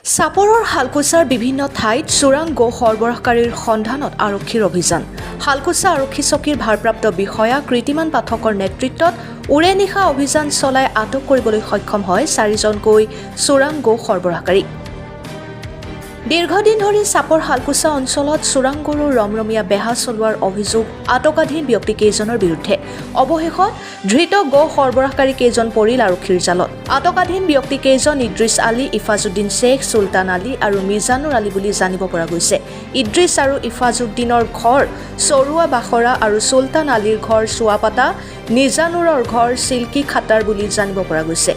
চাপৰৰ শালকুচাৰ বিভিন্ন ঠাইত চোৰাং গো সৰবৰাহকাৰীৰ সন্ধানত আৰক্ষীৰ অভিযান। শালকুচা আৰক্ষী চকীৰ ভাৰপ্ৰাপ্ত বিষয়া কৃতিমান পাঠকৰ নেতৃত্বত উৰে নিশা অভিযান চলাই আটক কৰিবলৈ সক্ষম হয় 4জনকৈ চোৰাং গো সৰবৰাহকাৰী। দীৰ্ঘদিন ধৰি চাপৰ শালকুচা অঞ্চলত চোৰাং গৰুৰ ৰমৰমীয়া বেহা চলোৱাৰ অভিযোগ আটকাধীন ব্যক্তিকেইজনৰ বিৰুদ্ধে। অৱশেষত ধৃত গো সৰবৰাহকাৰী কেইজন পৰিল আৰক্ষীৰ জালত। আটকাধীন ব্যক্তিকেইজন ইদ্ৰিছ আলী, ইফাজুদ্দিন শ্বেখ, চুলতান আলী আৰু মিজানুৰ আলী বুলি জানিব পৰা গৈছে। ইদ্ৰিছ আৰু ইফাজুদ্দিনৰ ঘৰ চৰুৱা বাখৰা আৰু চুলতান আলীৰ ঘৰ চুৱাপাতা, মিজানুৰৰ ঘৰ চিল্কি খাটাৰ বুলি জানিব পৰা গৈছে।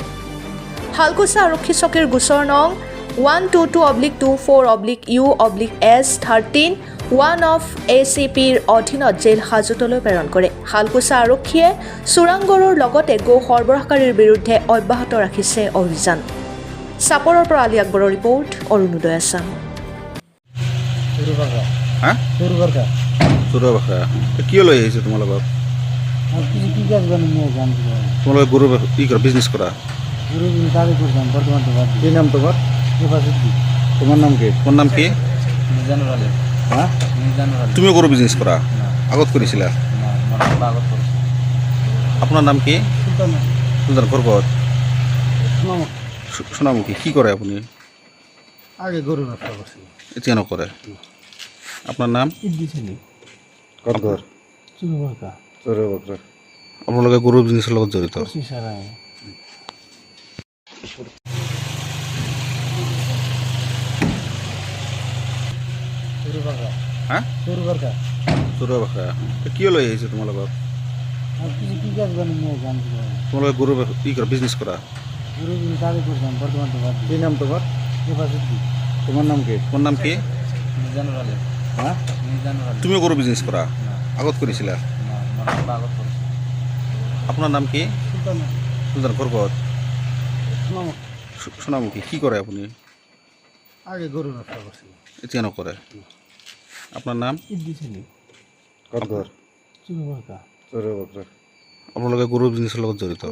শালকুচা আৰক্ষী চকীৰ গোচৰ নং 122-24/U/S13 1 অফ ACPৰ অধীনত জেল হাজতলৈ প্ৰেৰণ কৰে। শালকুচা আৰক্ষীয়ে চোৰাং গৰুৰ লগতে গো সৰবৰাহকাৰীৰ বিৰুদ্ধে অব্যাহত ৰাখিছে অভিযান। চাপৰৰ পৰা আলী আকবৰৰ ৰিপৰ্ট, অৰুণোদয় আছাম। কি লৈ আহিছে তোমাৰ লগত? তোমালোকে গৰু কি কৰা বিজনেছ কৰা? কি নাম তোমাৰ? তোমাৰ নাম কি? তোমাৰ নাম কি? তুমিও গৰু বিজনেছ কৰা? আগত কৰিছিলা? আপোনাৰ নাম কি? সুলতান। ঘৰ ক'ত? সোণামুখী। কি কৰে আপুনি? এতিয়া নকৰে। আপোনাৰ নাম? ক'ত ঘৰ? আপোনালোকে গৰু বিজনেছৰ লগত জড়িত? চৰুৱা বাখৰা। কি লৈ আহিছে তোমাৰ লগত? তোমালোকে গৰু কি কৰা বিজনেছ কৰা? কি নাম তোমাৰ? তোমাৰ নাম কি? তোমাৰ নাম কি? তুমিও গৰু বিজনেছ কৰা? আগত কৰিছিলা? আপোনাৰ নাম কি? সুলতান। ঘৰ ক'ত? সোণামুখী। কি কৰে আপুনি? এতিয়া নকৰে। আপোনাৰ নাম? ক'ত ঘৰ? আপোনালোকে গৰু বিজনেছৰ লগত জড়িত?